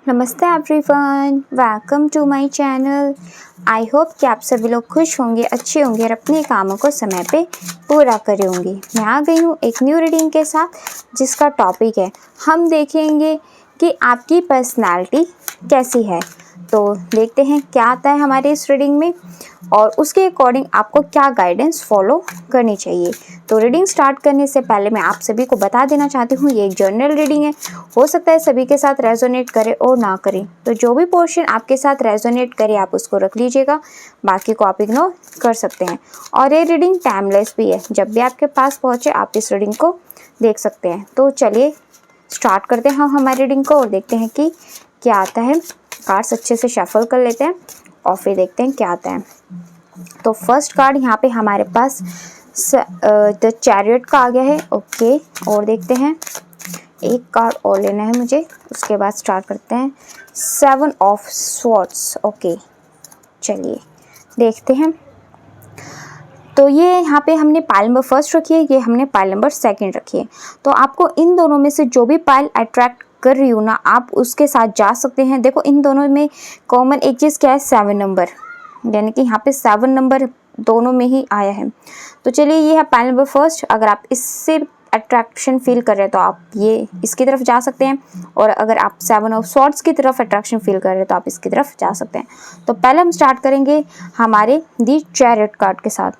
नमस्ते everyone, welcome to my channel. I hope कि आप सभी लोग खुश होंगे, अच्छे होंगे और अपने कामों को समय पे पूरा करे होंगे। मैं आ गई हूँ एक न्यू रीडिंग के साथ जिसका टॉपिक है, हम देखेंगे कि आपकी पर्सनालिटी कैसी है। तो देखते हैं क्या आता है हमारे इस रीडिंग में और उसके अकॉर्डिंग आपको क्या गाइडेंस फॉलो करनी चाहिए। तो रीडिंग स्टार्ट करने से पहले मैं आप सभी को बता देना चाहती हूँ, ये एक जर्नल रीडिंग है। हो सकता है सभी के साथ रेजोनेट करे और ना करे, तो जो भी पोर्शन आपके साथ रेजोनेट करे आप उसको रख लीजिएगा, बाकी को आप इग्नोर कर सकते हैं। और ये रीडिंग टाइमलेस भी है, जब भी आपके पास पहुँचे आप इस रीडिंग को देख सकते हैं। तो चलिए स्टार्ट करते हैं हम हमारी रीडिंग को और देखते हैं कि क्या आता है। कार्ड्स अच्छे से शफल कर लेते हैं और फिर देखते हैं क्या आता है। तो फर्स्ट कार्ड यहाँ पे हमारे पास द चैरियट का आ गया है। ओके, और देखते हैं, एक कार्ड और लेना है मुझे, उसके बाद स्टार्ट करते हैं। 7 ऑफ स्वॉर्ड्स। ओके, चलिए देखते हैं। तो ये यहाँ पे हमने पाइल नंबर फर्स्ट रखी है, ये हमने पाइल नंबर सेकंड रखी है। तो आपको इन दोनों में से जो भी पाइल अट्रैक्ट कर रही हूँ ना, आप उसके साथ जा सकते हैं। देखो इन दोनों में कॉमन एक चीज़ क्या है, 7 नंबर, यानी कि यहाँ पे 7 नंबर दोनों में ही आया है। तो चलिए ये है पाइल नंबर फर्स्ट। अगर आप इससे अट्रैक्शन फील कर रहे हैं तो आप ये इसकी तरफ जा सकते हैं, और अगर आप 7 ऑफ स्वॉर्ड्स की तरफ अट्रैक्शन फील कर रहे हैं तो आप इसकी तरफ जा सकते हैं। तो पहले हम स्टार्ट करेंगे हमारे दी चैरियट कार्ड के साथ,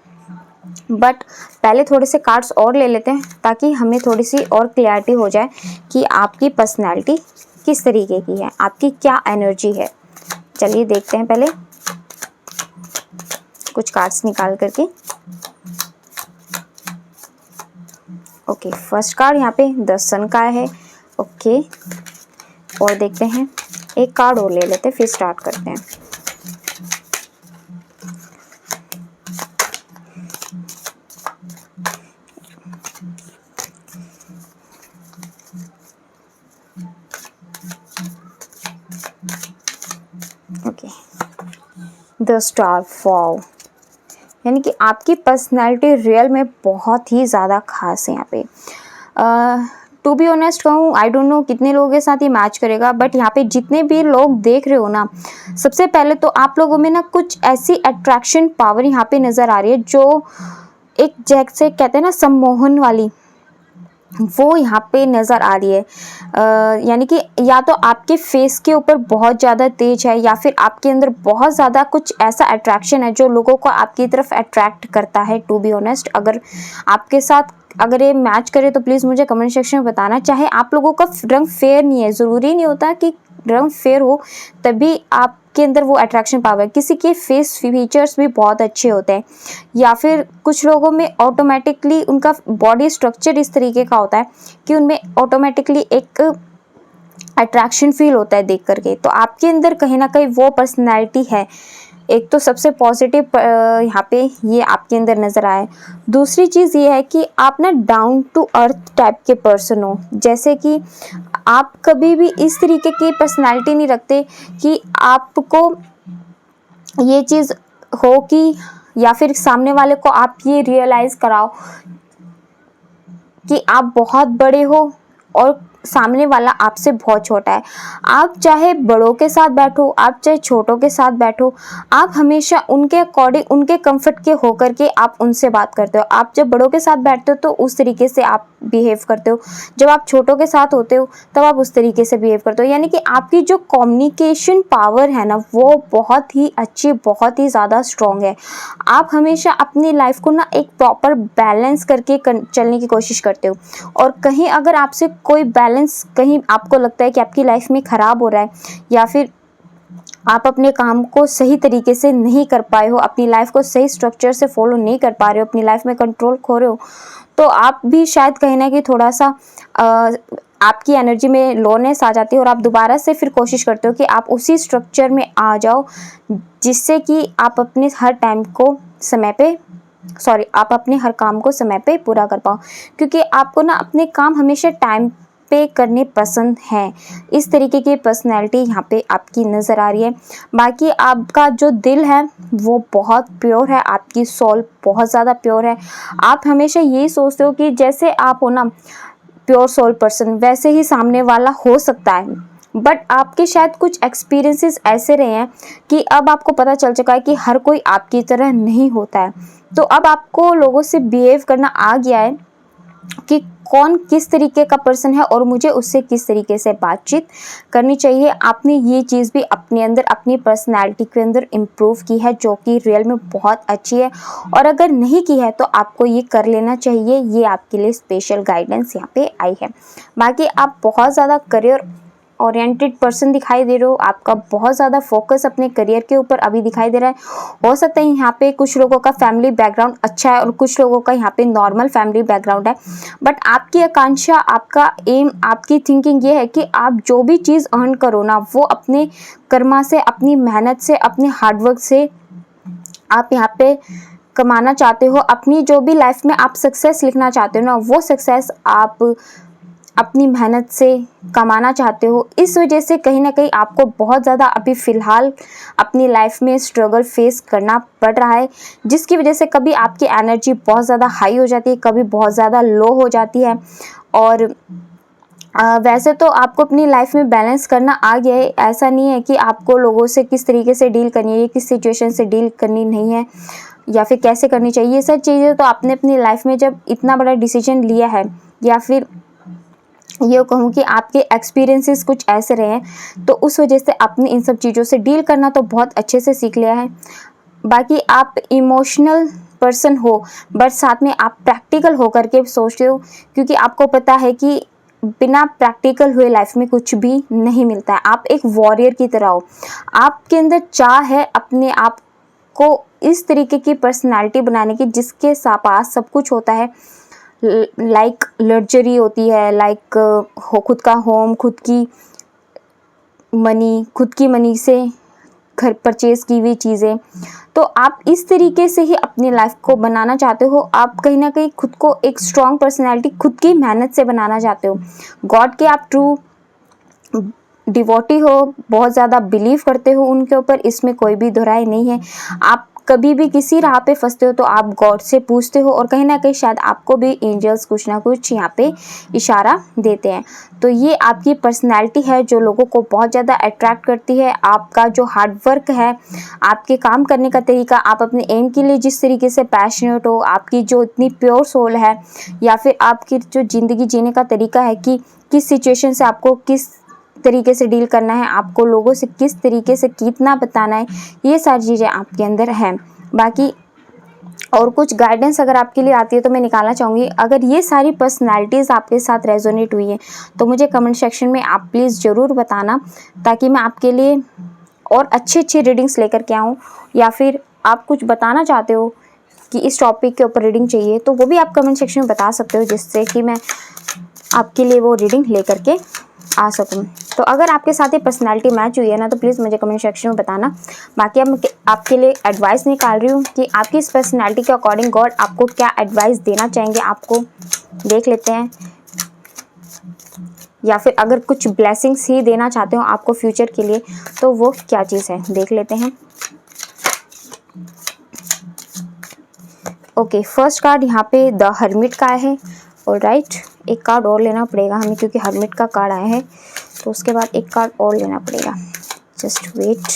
बट पहले थोड़े से कार्ड्स और ले लेते हैं ताकि हमें थोड़ी सी और क्लैरिटी हो जाए कि आपकी पर्सनैलिटी किस तरीके की है, आपकी क्या एनर्जी है। चलिए देखते हैं पहले कुछ कार्ड्स निकाल करके। ओके, फर्स्ट कार्ड यहाँ पे द सन का है। ओके, और देखते हैं, एक कार्ड और ले लेते हैं फिर स्टार्ट करते हैं। Okay, the star. वाओ, यानी कि आपकी पर्सनैलिटी रियल में बहुत ही ज़्यादा खास है यहाँ पे। टू बी ऑनेस्ट कहूँ, आई डोंट नो कितने लोगों के साथ ये मैच करेगा, बट यहाँ पे जितने भी लोग देख रहे हो ना, सबसे पहले तो आप लोगों में ना कुछ ऐसी अट्रैक्शन पावर यहाँ पे नज़र आ रही है जो एक जैसे कहते हैं ना सम्मोहन वाली, वो यहाँ पे नज़र आ रही है। यानी कि या तो आपके फेस के ऊपर बहुत ज़्यादा तेज है, या फिर आपके अंदर बहुत ज़्यादा कुछ ऐसा अट्रैक्शन है जो लोगों को आपकी तरफ अट्रैक्ट करता है। टू बी ऑनेस्ट, अगर आपके साथ अगर ये मैच करे तो प्लीज़ मुझे कमेंट सेक्शन में बताना। चाहे आप लोगों का रंग फेयर नहीं है, ज़रूरी नहीं होता कि रंग फेयर हो तभी आपके अंदर वो अट्रैक्शन पावर। किसी के फेस फीचर्स भी बहुत अच्छे होते हैं, या फिर कुछ लोगों में ऑटोमेटिकली उनका बॉडी स्ट्रक्चर इस तरीके का होता है कि उनमें ऑटोमेटिकली एक अट्रैक्शन फील होता है देख करके। तो आपके अंदर कहीं ना कहीं वो पर्सनैलिटी है। एक तो सबसे पॉजिटिव यहाँ पे ये आपके अंदर नज़र आए। दूसरी चीज़ ये है कि आप ना डाउन टू अर्थ टाइप के पर्सन हो, जैसे कि आप कभी भी इस तरीके की पर्सनैलिटी नहीं रखते कि आपको ये चीज़ हो कि, या फिर सामने वाले को आप ये रियलाइज़ कराओ कि आप बहुत बड़े हो और सामने वाला आपसे बहुत छोटा है। आप चाहे बड़ों के साथ बैठो, आप चाहे छोटों के साथ बैठो, आप हमेशा उनके अकॉर्डिंग, उनके कंफर्ट के होकर के आप उनसे बात करते हो। आप जब बड़ों के साथ बैठते हो तो उस तरीके से आप बिहेव करते हो, जब आप छोटों के साथ होते हो तब आप उस तरीके से बिहेव करते हो। यानी कि आपकी जो कम्युनिकेशन पावर है ना, वो बहुत ही अच्छी, बहुत ही ज़्यादा स्ट्रॉन्ग है। आप हमेशा अपनी लाइफ को ना एक प्रॉपर बैलेंस करके चलने की कोशिश करते हो, और कहीं अगर आपसे कोई बैलेंस कहीं आपको लगता है कि आपकी लाइफ में ख़राब हो रहा है, या फिर आप अपने काम को सही तरीके से नहीं कर पाए हो, अपनी लाइफ को सही स्ट्रक्चर से फॉलो नहीं कर पा रहे हो, अपनी लाइफ में कंट्रोल खो रहे हो, तो आप भी शायद कहीं ना कहीं थोड़ा सा आपकी एनर्जी में लोनेस आ जाती है, और आप दोबारा से फिर कोशिश करते हो कि आप उसी स्ट्रक्चर में आ जाओ, जिससे कि आप अपने हर टाइम को समय पे आप अपने हर काम को समय पे पूरा कर पाओ, क्योंकि आपको ना अपने काम हमेशा टाइम पे करने पसंद हैं। इस तरीके की पर्सनैलिटी यहाँ पे आपकी नज़र आ रही है। बाकी आपका जो दिल है वो बहुत प्योर है, आपकी सोल बहुत ज़्यादा प्योर है। आप हमेशा यही सोचते हो कि जैसे आप हो ना प्योर सोल पर्सन, वैसे ही सामने वाला हो सकता है। बट आपके शायद कुछ एक्सपीरियंसेस ऐसे रहे हैं कि अब आपको पता चल चुका है कि हर कोई आपकी तरह नहीं होता है। तो अब आपको लोगों से बिहेव करना आ गया है कि कौन किस तरीके का पर्सन है और मुझे उससे किस तरीके से बातचीत करनी चाहिए। आपने ये चीज़ भी अपने अंदर, अपनी पर्सनैलिटी के अंदर इम्प्रूव की है, जो कि रियल में बहुत अच्छी है। और अगर नहीं की है तो आपको ये कर लेना चाहिए। ये आपके लिए स्पेशल गाइडेंस यहाँ पे आई है। बाकी आप बहुत ज़्यादा करियर ओरिएंटेड पर्सन दिखाई दे रहे हो। आपका बहुत ज़्यादा फोकस अपने करियर के ऊपर अभी दिखाई दे रहा है। हो सकता है यहाँ पे कुछ लोगों का फैमिली बैकग्राउंड अच्छा है और कुछ लोगों का यहाँ पे नॉर्मल फैमिली बैकग्राउंड है, बट आपकी आकांक्षा, आपका एम, आपकी थिंकिंग ये है कि आप जो भी चीज़ अर्न करो ना, वो अपने कर्मा से, अपनी मेहनत से, अपने हार्डवर्क से आप यहाँ पे कमाना चाहते हो। अपनी जो भी लाइफ में आप सक्सेस लिखना चाहते हो ना, वो सक्सेस आप अपनी मेहनत से कमाना चाहते हो। इस वजह से कहीं ना कहीं आपको बहुत ज़्यादा अभी फ़िलहाल अपनी लाइफ में स्ट्रगल फेस करना पड़ रहा है, जिसकी वजह से कभी आपकी एनर्जी बहुत ज़्यादा हाई हो जाती है, कभी बहुत ज़्यादा लो हो जाती है। और वैसे तो आपको अपनी लाइफ में बैलेंस करना आ गया है। ऐसा नहीं है कि आपको लोगों से किस तरीके से डील करनी है, किस सिचुएशन से डील करनी नहीं है, या फिर कैसे करनी चाहिए। ये सब चीज़ें तो आपने अपनी लाइफ में जब इतना बड़ा डिसीजन लिया है, या फिर ये कहूँ कि आपके एक्सपीरियंसेस कुछ ऐसे रहे हैं, तो उस वजह से आपने इन सब चीज़ों से डील करना तो बहुत अच्छे से सीख लिया है। बाकी आप इमोशनल पर्सन हो, बट साथ में आप प्रैक्टिकल होकर के सोचते हो, क्योंकि आपको पता है कि बिना प्रैक्टिकल हुए लाइफ में कुछ भी नहीं मिलता है। आप एक वॉरियर की तरह हो। आपके अंदर चाह है अपने आप को इस तरीके की पर्सनालिटी बनाने की जिसके पास सब कुछ होता है। लाइक लग्जरी होती है, लाइक हो खुद का होम, खुद की मनी से घर परचेज की हुई चीज़ें। तो आप इस तरीके से ही अपनी लाइफ को बनाना चाहते हो। आप कहीं ना कहीं खुद को एक स्ट्रॉन्ग पर्सनैलिटी खुद की मेहनत से बनाना चाहते हो। गॉड के आप ट्रू डिवोटी हो, बहुत ज़्यादा बिलीव करते हो उनके ऊपर, इसमें कोई भी दोहराई नहीं है। आप कभी भी किसी राह पे फंसते हो तो आप गॉड से पूछते हो, और कहीं ना कहीं शायद आपको भी एंजल्स कुछ ना कुछ यहाँ पे इशारा देते हैं। तो ये आपकी पर्सनैलिटी है जो लोगों को बहुत ज़्यादा अट्रैक्ट करती है। आपका जो हार्डवर्क है, आपके काम करने का तरीका, आप अपने एम के लिए जिस तरीके से पैशनेट हो, आपकी जो इतनी प्योर सोल है, या फिर आपकी जो ज़िंदगी जीने का तरीका है कि किस सिचुएशन से आपको किस तरीके से डील करना है, आपको लोगों से किस तरीके से कितना बताना है, ये सारी चीज़ें आपके अंदर हैं। बाकी और कुछ गाइडेंस अगर आपके लिए आती है तो मैं निकालना चाहूँगी। अगर ये सारी पर्सनालिटीज़ आपके साथ रेजोनेट हुई हैं तो मुझे कमेंट सेक्शन में आप प्लीज़ ज़रूर बताना, ताकि मैं आपके लिए और अच्छी रीडिंग्स लेकर के आऊँ। या फिर आप कुछ बताना चाहते हो कि इस टॉपिक के ऊपर रीडिंग चाहिए, तो वो भी आप कमेंट सेक्शन में बता सकते हो, जिससे कि मैं आपके लिए वो रीडिंग लेकर के आ सकूँ। तो अगर आपके साथ ये पर्सनालिटी मैच हुई है ना, तो प्लीज़ मुझे कमेंट सेक्शन में बताना। बाकी अब मैं आपके लिए एडवाइस निकाल रही हूँ कि आपकी इस पर्सनालिटी के अकॉर्डिंग गॉड आपको क्या एडवाइस देना चाहेंगे, आपको देख लेते हैं। या फिर अगर कुछ ब्लेसिंग्स ही देना चाहते हो आपको फ्यूचर के लिए, तो वो क्या चीज़ है, देख लेते हैं। ओके, फर्स्ट कार्ड यहाँ पे द हर्मिट का है। ऑलराइट, एक कार्ड और लेना पड़ेगा हमें, क्योंकि हर्मिट का कार्ड आया है, तो उसके बाद एक कार्ड और लेना पड़ेगा। Just wait.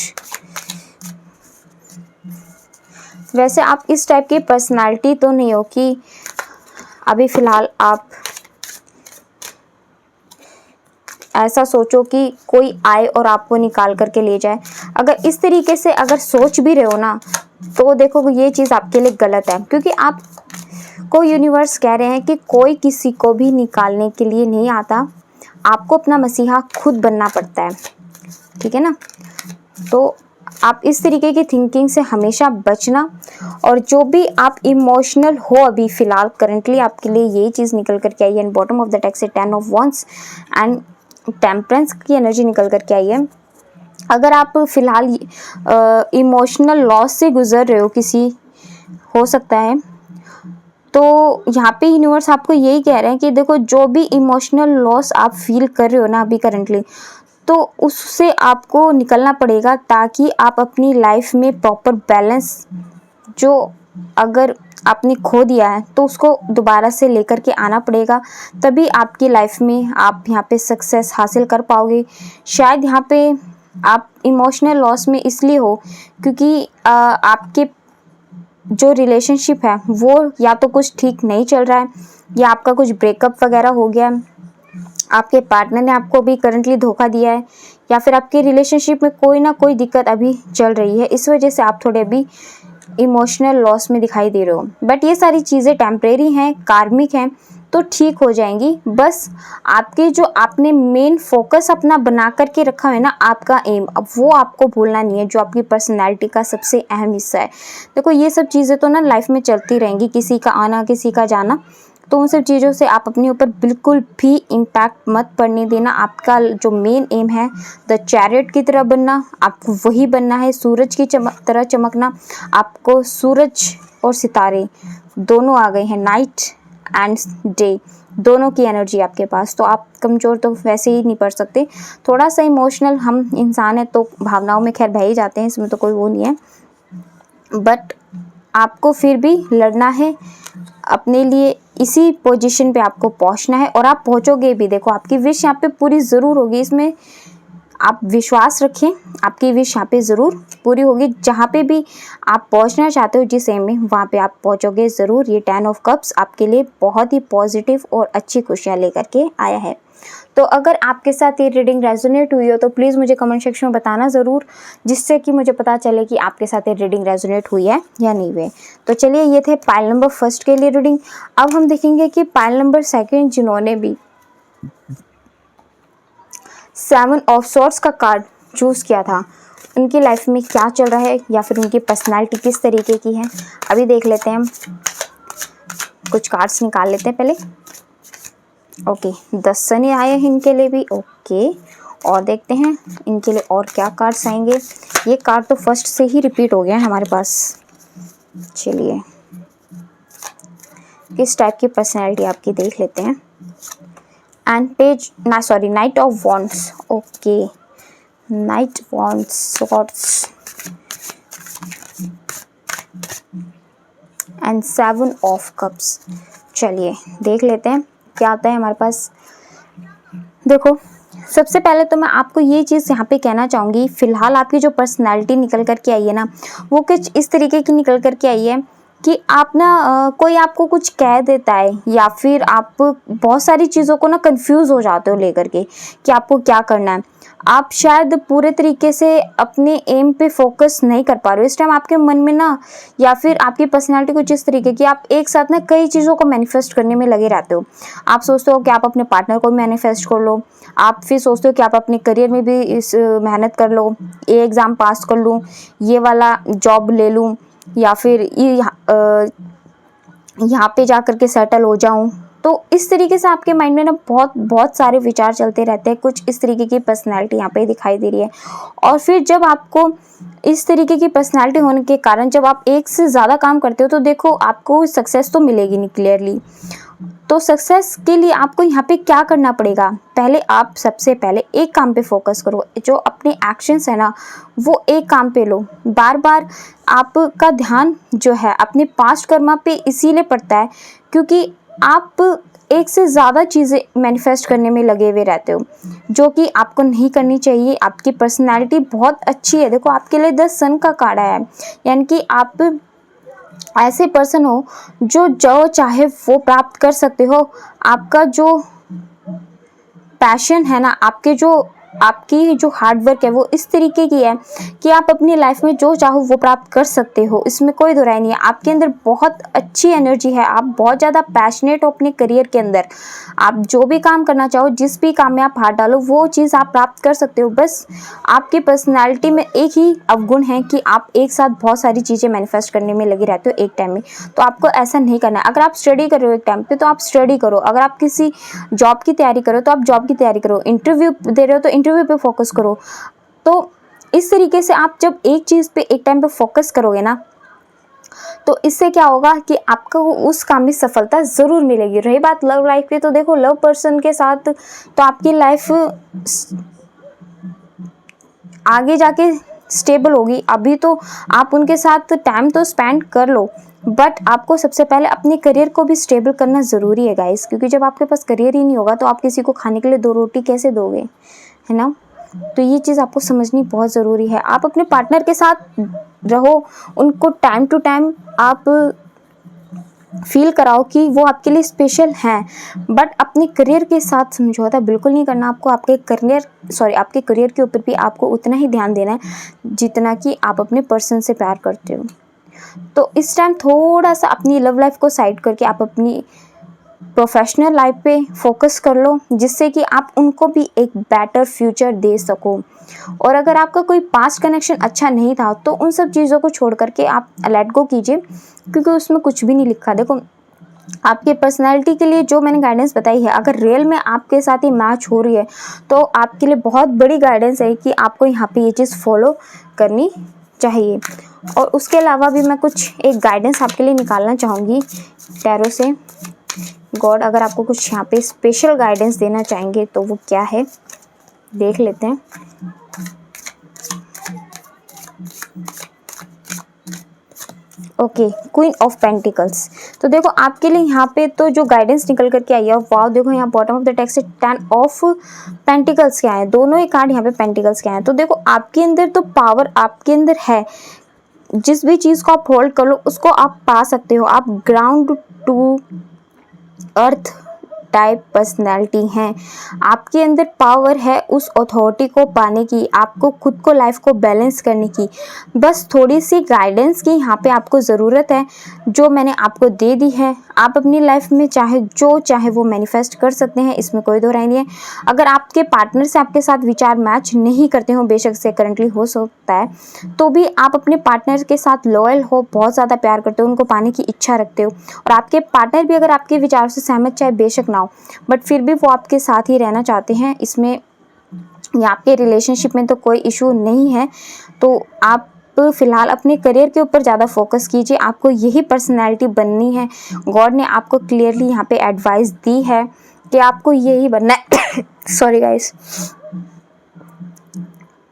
वैसे आप इस टाइप की पर्सनालिटी तो नहीं हो कि अभी फ़िलहाल आप ऐसा सोचो कि कोई आए और आपको निकाल करके ले जाए। अगर इस तरीके से अगर सोच भी रहे हो ना, तो देखो ये चीज़ आपके लिए गलत है, क्योंकि आप को यूनिवर्स कह रहे हैं कि कोई किसी को भी निकालने के लिए नहीं आता, आपको अपना मसीहा खुद बनना पड़ता है, ठीक है ना। तो आप इस तरीके की थिंकिंग से हमेशा बचना। और जो भी आप इमोशनल हो अभी फ़िलहाल करंटली, आपके लिए यही चीज़ निकल करके आई है। And bottom of the deck से 10 ऑफ वंस एंड टेम्परेंस की एनर्जी निकल करके आई है। अगर आप फ़िलहाल इमोशनल लॉस से गुजर रहे हो, किसी हो सकता है, तो यहाँ पे यूनिवर्स आपको यही कह रहे हैं कि देखो, जो भी इमोशनल लॉस आप फील कर रहे हो ना अभी करंटली, तो उससे आपको निकलना पड़ेगा, ताकि आप अपनी लाइफ में प्रॉपर बैलेंस, जो अगर आपने खो दिया है तो उसको दोबारा से लेकर के आना पड़ेगा, तभी आपकी लाइफ में आप यहाँ पे सक्सेस हासिल कर पाओगे। शायद यहाँ पे आप इमोशनल लॉस में इसलिए हो क्योंकि आपके जो रिलेशनशिप है वो या तो कुछ ठीक नहीं चल रहा है, या आपका कुछ ब्रेकअप वगैरह हो गया है, आपके पार्टनर ने आपको अभी करंटली धोखा दिया है, या फिर आपके रिलेशनशिप में कोई ना कोई दिक्कत अभी चल रही है। इस वजह से आप थोड़े अभी इमोशनल लॉस में दिखाई दे रहे हो। बट ये सारी चीज़ें टेम्परेरी हैं, कार्मिक हैं, तो ठीक हो जाएंगी। बस आपके जो आपने मेन फोकस अपना बना करके रखा है ना, आपका एम, अब वो आपको भूलना नहीं है, जो आपकी पर्सनैलिटी का सबसे अहम हिस्सा है। देखो ये सब चीज़ें तो ना लाइफ में चलती रहेंगी, किसी का आना किसी का जाना, तो उन सब चीज़ों से आप अपने ऊपर बिल्कुल भी इम्पैक्ट मत पड़ने देना। आपका जो मेन एम है द चैरियट की तरह बनना, आपको वही बनना है, सूरज की तरह चमकना। आपको सूरज और सितारे दोनों आ गए हैं, नाइट एंड डे दोनों की एनर्जी आपके पास, तो आप कमज़ोर तो वैसे ही नहीं पड़ सकते। थोड़ा सा इमोशनल हम इंसान हैं तो भावनाओं में खैर बह ही जाते हैं, इसमें तो कोई वो नहीं है, बट आपको फिर भी लड़ना है अपने लिए। इसी पोजीशन पे आपको पहुंचना है और आप पहुंचोगे भी। देखो आपकी विश यहाँ पे पूरी ज़रूर होगी, इसमें आप विश्वास रखें, आपकी विश यहाँ पे ज़रूर पूरी होगी। जहाँ पे भी आप पहुँचना चाहते हो जिस एम में, वहाँ पे आप पहुँचोगे ज़रूर। ये 10 ऑफ कप्स आपके लिए बहुत ही पॉजिटिव और अच्छी खुशियाँ लेकर के आया है। तो अगर आपके साथ ये रीडिंग रेजोनेट हुई हो तो प्लीज़ मुझे कमेंट सेक्शन में बताना ज़रूर, जिससे कि मुझे पता चले कि आपके साथ ये रीडिंग रेजोनेट हुई है या नहीं हुई। तो चलिए, ये थे पाइल नंबर फर्स्ट के लिए रीडिंग। अब हम देखेंगे कि पाइल नंबर सेकंड जिन्होंने भी 7 ऑफ सॉर्ड्स का कार्ड चूज़ किया था, उनकी लाइफ में क्या चल रहा है या फिर उनकी पर्सनैलिटी किस तरीके की है, अभी देख लेते हैं। हम कुछ कार्ड्स निकाल लेते हैं पहले। ओके, 10 सनी आए हैं इनके लिए भी। ओके, और देखते हैं इनके लिए और क्या कार्ड्स आएंगे। ये कार्ड तो फर्स्ट से ही रिपीट हो गया है हमारे पास। चलिए, किस टाइप की पर्सनैलिटी आपकी देख लेते हैं। एंड पेज ना, sorry, night of wands. Okay, night wands, swords and 7 of cups. चलिए देख लेते हैं क्या आता है हमारे पास। देखो, सबसे पहले तो मैं आपको ये चीज़ यहाँ पे कहना चाहूँगी, फ़िलहाल आपकी जो पर्सनैलिटी निकल कर के आई है ना, वो कुछ इस तरीके की निकल कर के आई है कि आप ना कोई आपको कुछ कह देता है, या फिर आप बहुत सारी चीज़ों को ना कंफ्यूज हो जाते हो लेकर के कि आपको क्या करना है। आप शायद पूरे तरीके से अपने एम पे फोकस नहीं कर पा रहे हो इस टाइम। आपके मन में ना, या फिर आपकी पर्सनैलिटी कुछ इस तरीके की, आप एक साथ ना कई चीज़ों को मैनिफेस्ट करने में लगे रहते हो। आप सोचते हो कि आप अपने पार्टनर को मैनिफेस्ट कर लो, आप फिर सोचते हो कि आप अपने करियर में भी इस मेहनत कर लो, ये एग्ज़ाम पास कर लूँ, ये वाला जॉब ले लूँ, या फिर यहाँ पे जा कर के सेटल हो जाऊँ। तो इस तरीके से आपके माइंड में ना बहुत सारे विचार चलते रहते हैं। कुछ इस तरीके की पर्सनैलिटी यहाँ पे दिखाई दे रही है। और फिर जब आपको इस तरीके की पर्सनैलिटी होने के कारण जब आप एक से ज़्यादा काम करते हो तो देखो आपको सक्सेस तो मिलेगी नहीं क्लियरली। तो सक्सेस के लिए आपको यहाँ पे क्या करना पड़ेगा, पहले आप सबसे पहले एक काम पे फोकस करो। जो अपने एक्शंस है ना, वो एक काम पे लो। बार बार आपका ध्यान जो है अपने पास्ट कर्मा पे इसीलिए पड़ता है क्योंकि आप एक से ज़्यादा चीज़ें मैनिफेस्ट करने में लगे हुए रहते हो, जो कि आपको नहीं करनी चाहिए। आपकी पर्सनैलिटी बहुत अच्छी है। देखो, आपके लिए 10 सन का कार्ड है, यानी कि आप ऐसे पर्सन हो जो चाहे वो प्राप्त कर सकते हो। आपका जो पैशन है ना, आपकी जो हार्डवर्क है वो इस तरीके की है कि आप अपनी लाइफ में जो चाहो वो प्राप्त कर सकते हो, इसमें कोई दो राय नहीं है। आपके अंदर बहुत अच्छी एनर्जी है, आप बहुत ज़्यादा पैशनेट हो अपने करियर के अंदर। आप जो भी काम करना चाहो, जिस भी काम में आप हाथ डालो, वो चीज़ आप प्राप्त कर सकते हो। बस आपकी पर्सनैलिटी में एक ही अवगुण है कि आप एक साथ बहुत सारी चीज़ें मैनिफेस्ट करने में लगे रहते हो एक टाइम में। तो आपको ऐसा नहीं करना है। अगर आप स्टडी कर रहे हो एक टाइम पे तो आप स्टडी करो, अगर आप किसी जॉब की तैयारी करो तो आप जॉब की तैयारी करो, इंटरव्यू दे रहे हो तो इंटरव्यू पे फोकस करो। तो इस तरीके से आप जब एक चीज़ पे एक टाइम पे फोकस करोगे ना, तो इससे क्या होगा कि आपको उस काम में सफलता ज़रूर मिलेगी। रही बात लव लाइफ की, तो देखो लव पर्सन के साथ तो आपकी लाइफ आगे जाके स्टेबल होगी। अभी तो आप उनके साथ टाइम तो स्पेंड कर लो, बट आपको सबसे पहले अपने करियर को भी स्टेबल करना ज़रूरी है गाइस, क्योंकि जब आपके पास करियर ही नहीं होगा तो आप किसी को खाने के लिए 2 रोटी कैसे दोगे, है ना। तो ये चीज़ आपको समझनी बहुत ज़रूरी है। आप अपने पार्टनर के साथ रहो, उनको टाइम टू टाइम आप फील कराओ कि वो आपके लिए स्पेशल हैं, बट अपने करियर के साथ समझौता बिल्कुल नहीं करना। आपको आपके करियर के ऊपर भी आपको उतना ही ध्यान देना है जितना कि आप अपने पर्सन से प्यार करते हो। तो इस टाइम थोड़ा सा अपनी लव लाइफ को साइड करके आप अपनी प्रोफेशनल लाइफ पे फोकस कर लो, जिससे कि आप उनको भी एक बेटर फ्यूचर दे सको। और अगर आपका कोई पास्ट कनेक्शन अच्छा नहीं था तो उन सब चीज़ों को छोड़ करके आप लेट गो कीजिए, क्योंकि उसमें कुछ भी नहीं लिखा। देखो, आपके पर्सनैलिटी के लिए जो मैंने गाइडेंस बताई है, अगर रियल में आपके साथ ही मैच हो रही है तो आपके लिए बहुत बड़ी गाइडेंस है कि आपको यहाँ पे ये चीज़ फॉलो करनी चाहिए। और उसके अलावा भी मैं कुछ एक गाइडेंस आपके लिए निकालना चाहूँगी टैरो से। गॉड अगर आपको कुछ यहाँ पे स्पेशल गाइडेंस देना चाहेंगे तो वो क्या है, देख लेते हैं। Okay, queen of pentacles. तो देखो आपके लिए यहाँ पे तो जो गाइडेंस निकल करके आई है, वाओ, देखो यहाँ बॉटम ऑफ द टेक्स्ट से 10 ऑफ पेंटिकल्स क्या है, दोनों ही कार्ड यहाँ पे पेंटिकल्स क्या है। तो देखो आपके अंदर तो पावर आपके अंदर है, जिस भी चीज़ को आप होल्ड कर लो उसको आप पा सकते हो। आप ground to earth type personality हैं, आपके अंदर पावर है उस अथॉरिटी को पाने की, आपको खुद को लाइफ को बैलेंस करने की। बस थोड़ी सी गाइडेंस की यहाँ पे आपको ज़रूरत है, जो मैंने आपको दे दी है। आप अपनी लाइफ में चाहे जो चाहे वो मैनिफेस्ट कर सकते हैं, इसमें कोई दो राय नहीं है। अगर आपके पार्टनर से आपके साथ विचार मैच नहीं करते हो, बेशक से करंटली हो सकता है, तो भी आप अपने पार्टनर के साथ लॉयल हो, बहुत ज़्यादा प्यार करते हो, उनको पाने की इच्छा रखते हो, और आपके पार्टनर भी अगर आपके विचारों से सहमत चाहे बेशक ना हो, बट फिर भी वो आपके साथ ही रहना चाहते हैं, इसमें या आपके रिलेशनशिप में तो कोई इशू नहीं है। तो आप फिलहाल अपने करियर के ऊपर ज़्यादा फोकस कीजिए, आपको यही पर्सनैलिटी बननी है। गॉड ने आपको क्लियरली यहाँ पे एडवाइस दी है कि आपको यही बनना है सॉरी गाइस,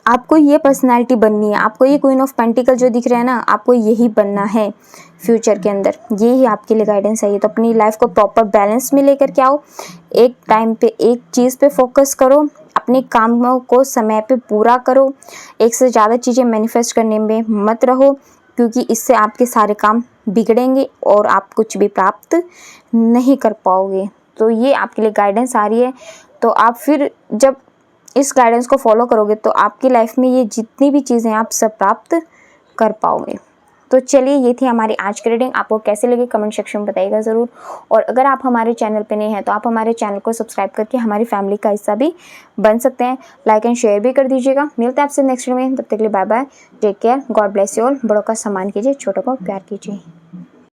आपको ये पर्सनैलिटी बननी है, आपको ये क्वीन ऑफ पेंटिकल जो दिख रहा है ना, आपको यही बनना है फ्यूचर के अंदर। ये ही आपके लिए गाइडेंस है। तो अपनी लाइफ को प्रॉपर बैलेंस में लेकर के आओ, एक टाइम पे एक चीज़ पे फोकस करो, अपने कामों को समय पे पूरा करो, एक से ज़्यादा चीज़ें मैनिफेस्ट करने में मत रहो, क्योंकि इससे आपके सारे काम बिगड़ेंगे और आप कुछ भी प्राप्त नहीं कर पाओगे। तो ये आपके लिए गाइडेंस आ रही है। तो आप फिर जब इस गाइडेंस को फॉलो करोगे तो आपकी लाइफ में ये जितनी भी चीज़ें आप सब प्राप्त कर पाओगे। तो चलिए, ये थी हमारी आज की रीडिंग। आपको कैसे लगी कमेंट सेक्शन में बताइएगा ज़रूर। और अगर आप हमारे चैनल पे नए हैं तो आप हमारे चैनल को सब्सक्राइब करके हमारी फैमिली का हिस्सा भी बन सकते हैं। लाइक एंड शेयर भी कर दीजिएगा। मिलते हैं आपसे नेक्स्ट वीडियो में, तब तक के लिए bye bye, take care, God bless you all. बड़ों का सम्मान कीजिए, छोटों को प्यार कीजिए।